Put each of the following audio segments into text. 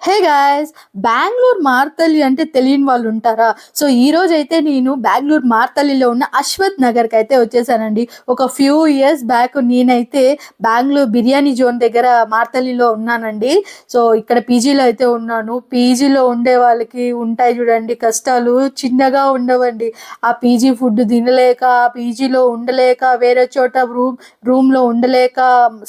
Hey guys! Bengaluru Marathahalli అంటే తెలియని వాళ్ళు ఉంటారా? సో, ఈరోజైతే నేను బెంగుళూరు మార్తల్లిలో ఉన్న అశ్వథ్ నగర్‌కైతే వచ్చేసానండి. ఒక ఫ్యూ ఇయర్స్ బ్యాక్ నేనైతే బెంగుళూరు బిర్యానీ జోన్ దగ్గర మార్తల్లిలో ఉన్నానండి. సో, ఇక్కడ పీజీలో అయితే ఉన్నాను. పీజీలో ఉండే వాళ్ళకి ఉంటాయి చూడండి కష్టాలు, చిన్నగా ఉండవండి. ఆ పీజీ ఫుడ్ తినలేక, ఆ పీజీలో ఉండలేక, వేరే చోట రూమ్‌లో ఉండలేక,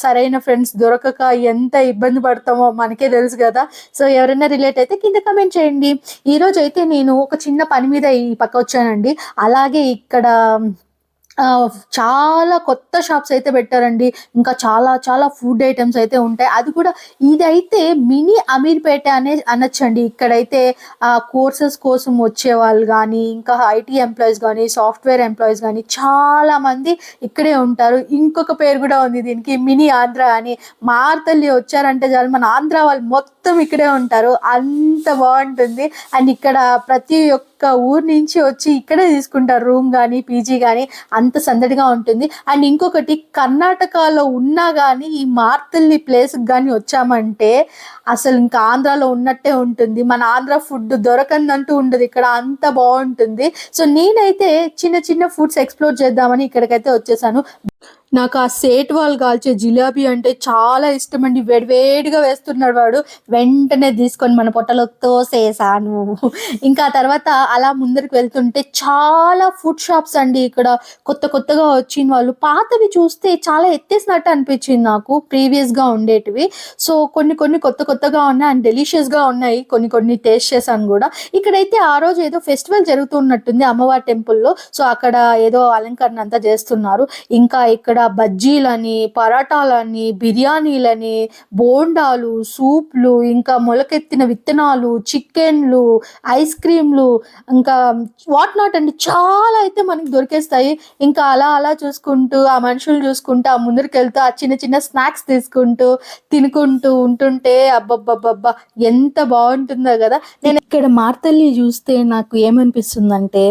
సరైన ఫ్రెండ్స్ దొరకక ఎంత ఇబ్బంది పడతామో మనకే తెలుసు గదా! సో, ఎవరైనా రిలేట్ అయితే కింద కామెంట్ చేయండి. ఈరోజైతే నేను ఒక చిన్న పని మీద ఈ పక్క వచ్చానండి. అలాగే ఇక్కడ చాలా కొత్త షాప్స్ అయితే పెట్టారండి. ఇంకా చాలా చాలా ఫుడ్ ఐటెమ్స్ అయితే ఉంటాయి. అది కూడా ఇదైతే మినీ అమీర్‌పేట అనొచ్చండి. ఇక్కడైతే కోర్సెస్ కోసం వచ్చేవాళ్ళు గానీ, ఇంకా ఐటీ ఎంప్లాయీస్ గానీ, సాఫ్ట్‌వేర్ ఎంప్లాయీస్ గానీ చాలామంది ఇక్కడే ఉంటారు. ఇంకొక పేరు గూడా ఉంది దీనికి మినీ ఆంధ్ర అని. మార్తల్లి వచ్చారంటే చాలు మన ఆంధ్ర వాళ్ళు మొత్తం ఇక్కడే ఉంటారు. అంత బావుంటుంది. అండ్ ఇక్కడ ప్రతి ఒక్క ఊరు నుంచి వచ్చి ఇక్కడే తీసుకుంటారు రూమ్ గానీ, పీజీ గానీ అంత సందడిగా ఉంటుంది. అండ్ ఇంకొకటి కర్ణాటకలో ఉన్నా గానీ ఈ మార్తల్లి ప్లేస్‌కి గానీ వచ్చామంటే అసలు ఇంకా ఆంధ్రాలో ఉన్నట్టే ఉంటుంది. మన ఆంధ్ర ఫుడ్ దొరకందంటూ ఉండదు ఇక్కడ. అంత బావుంటుంది. సో, నేనైతే చిన్న చిన్న ఫుడ్స్ ఎక్స్‌ప్లోర్ చేద్దామని ఇక్కడికైతే వచ్చేసాను. నాకు ఆ సేట్ వాళ్ళు కాల్చే జిలేబీ అంటే చాలా ఇష్టమండి. వేడివేడిగా వేస్తున్నాడు వాడు. వెంటనే తీసుకొని మన పొట్టలోకి తోసేసాను. ఇంకా తర్వాత అలా ముందరికి వెళ్తుంటే చాలా ఫుడ్ షాప్స్ అండి ఇక్కడ. కొత్త కొత్తగా వచ్చిన వాళ్ళు. పాతవి చూస్తే చాలా ఎత్తేసినట్టు అనిపించింది నాకు ప్రీవియస్‌గా ఉండేటివి. సో, కొన్ని కొన్ని కొత్త కొత్తగా ఉన్నాయి అండ్ డెలీషియస్‌గా ఉన్నాయి. కొన్ని కొన్ని టేస్ట్ చేశాను గూడా. ఇక్కడైతే ఆ రోజు ఏదో ఫెస్టివల్ జరుగుతున్నట్టుంది అమ్మవారి టెంపుల్‌లో. సో, అక్కడ ఏదో అలంకరణ అంతా చేస్తున్నారు. ఇంకా ఇక్కడ బజ్జీలని, పరాటాలని, బిర్యానీలని, బోండాలు, సూప్‌లు, ఇంకా మొలకెత్తిన విత్తనాలు, చికెన్‌లు, ఐస్ క్రీమ్‌లు, ఇంకా వాట్ నాట్ అండి చాలా అయితే మనకి దొరికేస్తాయి. ఇంకా అలా అలా చూసుకుంటూ, ఆ మనుషులు చూసుకుంటూ, ఆ ముందరికెళ్తూ, ఆ చిన్న చిన్న స్నాక్స్ తీసుకుంటూ, తినుకుంటూ ఉంటుంటే అబ్బబ్బబ్బబ్బా! ఎంత బావుంటుందో గదా! నేను ఇక్కడ మార్తల్లి చూస్తే నాకు ఏమనిపిస్తుందంటే,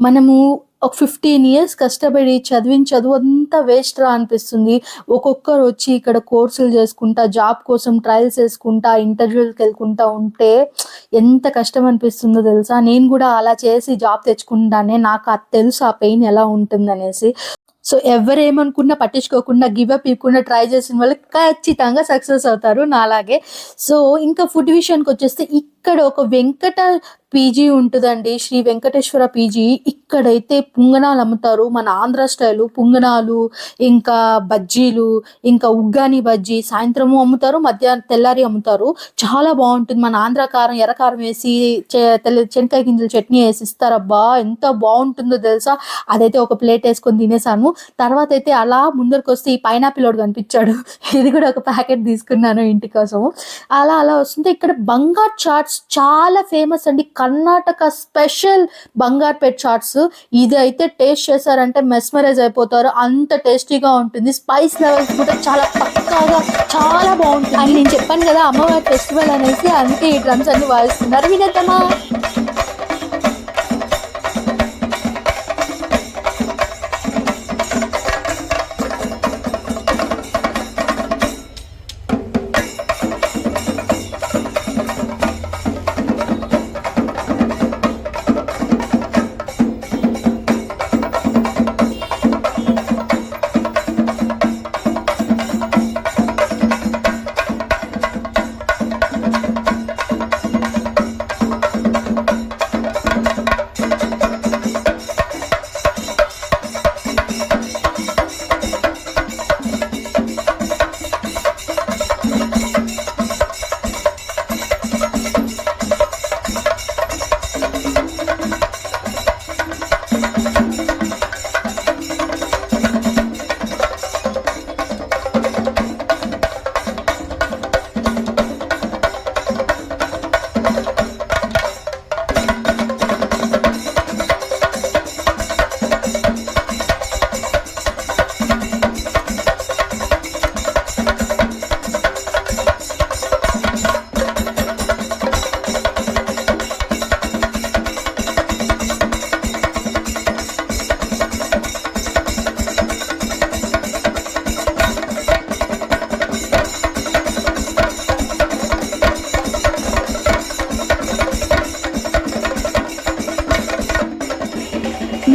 మనము ఒక 15 ఇయర్స్ కష్టపడి చదివిన చదువంతా వేస్ట్‌రా అనిపిస్తుంది. ఒక్కొక్కరు వచ్చి ఇక్కడ కోర్సులు చేసుకుంటా, జాబ్ కోసం ట్రయల్స్ చేసుకుంటా, ఇంటర్వ్యూలకెళ్ళుకుంటా ఉంటే ఎంత కష్టం అనిపిస్తుందో తెలుసా? నేను గూడా అలా చేసి జాబ్ తెచ్చుకుంటానే. నాకు అది తెలుసు ఆ పెయిన్ ఎలా ఉంటుందనేసి. సో, ఎవ్వరేమనుకున్నా పట్టించుకోకుండా గివ్ అప్ ఇయ్యకుండా ట్రై చేసిన వాళ్ళు ఖచ్చితంగా సక్సెస్ అవుతారు నాలాగే. సో, ఇంకా ఫుడ్ విషయానికొచ్చేస్తే ఇక్కడ ఒక వెంకట పీజీ ఉంటదండి. శ్రీ వెంకటేశ్వర పీజీ. ఇక్కడైతే పుంగనాలు అమ్ముతారు. మన ఆంధ్ర స్టైలు పుంగనాలు, ఇంకా బజ్జీలు, ఇంకా ఉగ్గాని బజ్జీ సాయంత్రము అమ్ముతారు. తెల్లారి అమ్ముతారు. చాలా బావుంటుంది. మన ఆంధ్ర కారం, ఎర్ర కారం వేసి శనక్కాయ గింజల చట్నీ ఏసి ఇస్తారబ్బా! ఎంత బావుంటుందో తెలుసా? అదైతే ఒక ప్లేట్ ఏసుకొని తినేసాను. తర్వాతైతే అలా ముందరకొస్తే ఈ పైనాపిల్ ఓడు కనిపిచ్చాడు. ఇది కూడా ఒక ప్యాకెట్ తీసుకున్నాను ఇంటి కోసము. అలా అలా వస్తుంటే ఇక్కడ బంగారు చాట్స్ చాలా ఫేమస్ అండి. Karnataka special Bangarpet chats. ఇదైతే టేస్ట్ చేశారంటే మెస్మరైజ్ అయిపోతారు. అంత టేస్టీగా ఉంటుంది. స్పైస్ లెవెల్స్ కూడా చాలా పక్కాగా చాలా బావుంటుంది. అండ్ నేను చెప్పాను కదా అమ్మవారి ఫెస్టివల్ అనేసి, అందుకే ఈ డ్రమ్స్ అన్ని వాయిస్తున్నారు. వినేద్దామా?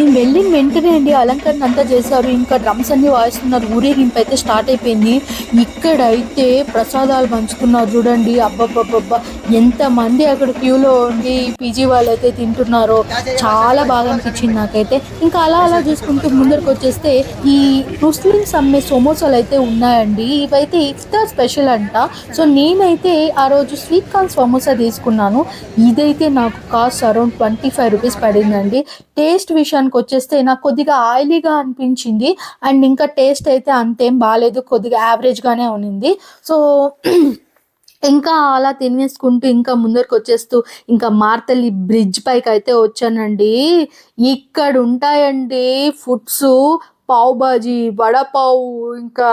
నేను వెళ్ళిన వెంటనే అండి అలంకరణ అంతా చేశారు. ఇంకా డ్రమ్స్ అన్ని వాయిస్తున్నారు. ఊరేగింపు అయితే స్టార్ట్ అయిపోయింది. ఇక్కడైతే ప్రసాదాలు పంచుతున్నారు చూడండి. అబ్బబ్బబ్బబ్బా! ఎంతమంది అక్కడ క్యూలో ఉండి పీజీ వాళ్ళైతే తింటున్నారో చాలా బాగా అనిపించింది నాకైతే. ఇంకా అలా చూసుకుంటూ ముందరికి వచ్చేస్తే ఈ ముస్లిమ్స్ అమ్మే సమోసాలు అయితే ఉన్నాయండి. ఇవైతే ఇఫ్తార్ స్పెషల్ అంట. సో నేనైతే ఆ రోజు స్వీట్ కార్న్ సమోసా తీసుకున్నాను. ఇదైతే నాకు కాస్ట్ అరౌండ్ 25 రూపీస్ పడిందండి. టేస్ట్ విషయానికి వచ్చేస్తే నాకు కొద్దిగా ఆయిలీగా అనిపించింది. అండ్ ఇంకా టేస్ట్ అయితే అంతేం బాలేదు, కొద్దిగా యావరేజ్గానే ఉన్నింది. సో ఇంకా అలా తినేసుకుంటూ ఇంకా ముందరికి వచ్చేస్తూ ఇంకా మార్తల్లి బ్రిడ్జ్ పైకి అయితే వచ్చానండి. ఇక్కడ ఉంటాయండి ఫుడ్స్, పావ్ బాజీ, వడపావు, ఇంకా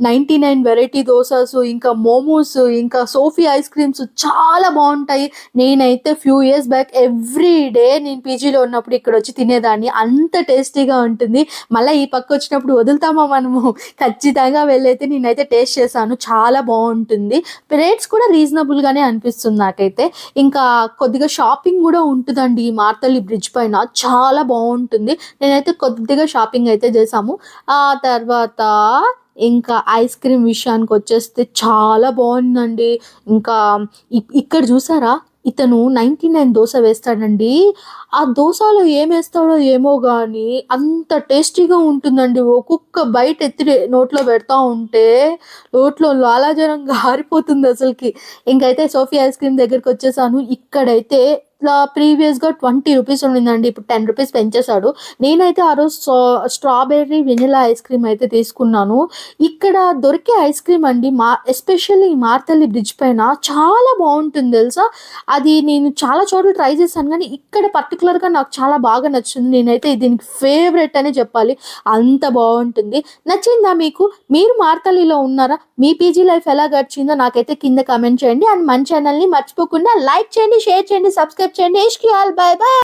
99 వెరైటీ దోసాస్, ఇంకా మోమోస్, ఇంకా సోఫీ ఐస్ క్రీమ్స్ చాలా బాగుంటాయి. నేనైతే few years back every day నేను పీజీలో ఉన్నప్పుడు ఇక్కడ వచ్చి తినేదాన్ని. అంత టేస్టీగా ఉంటుంది. మళ్ళీ ఈ పక్క వచ్చినప్పుడు వదులుతామా మనము? ఖచ్చితంగా వెళ్ళైతే నేనైతే టేస్ట్ చేశాను. చాలా బాగుంటుంది. రేట్స్ కూడా రీజనబుల్గానే అనిపిస్తుంది నాకైతే. ఇంకా కొద్దిగా షాపింగ్ కూడా ఉంటుందండి ఈ మార్తల్లి బ్రిడ్జ్ పైన. చాలా బాగుంటుంది. నేనైతే కొద్దిగా షాపింగ్ అయితే చేశాము. ఆ తర్వాత ఇంకా ఐస్ క్రీమ్ విషయానికి వచ్చేస్తే చాలా బాగుందండి. ఇంకా ఇక్కడ చూసారా, ఇతను 99 దోశ వేస్తాడండి. ఆ దోశలో ఏం వేస్తాడో ఏమో కానీ అంత టేస్టీగా ఉంటుందండి. ఒక్కొక్క బైట్ ఎత్తి నోట్లో పెడతా ఉంటే నోట్లో లాలాజలం గారిపోతుంది అసలుకి. ఇంకైతే సోఫీ ఐస్ క్రీమ్ దగ్గరికి వచ్చేసాను. ఇక్కడైతే ఇట్లా ప్రీవియస్గా 20 రూపీస్ ఉండిందండి, ఇప్పుడు 10 రూపీస్ పెంచేశాడు. నేనైతే ఆ రోజు స్ట్రాబెర్రీ వెనిలా ఐస్ క్రీమ్ అయితే తీసుకున్నాను. ఇక్కడ దొరికే ఐస్ క్రీమ్ అండి ఎస్పెషల్లీ మార్తల్లి బ్రిడ్జ్ పైన చాలా బాగుంటుంది తెలుసా. అది నేను చాలా చోట్ల ట్రై చేశాను కానీ ఇక్కడ పర్టికులర్గా నాకు చాలా బాగా నచ్చింది. నేనైతే దీనికి ఫేవరెట్ అనే చెప్పాలి, అంత బాగుంటుంది. నచ్చిందా మీకు? మీరు మార్తల్లిలో ఉన్నారా? మీ పీజీ లైఫ్ ఎలా గడిచిందో నాకైతే కింద కమెంట్ చేయండి. అండ్ మన ఛానల్ని మర్చిపోకుండా లైక్ చేయండి, షేర్ చేయండి, సబ్స్క్రైబ్ చేయండి. ఇష్కి ఆల్, బై బై.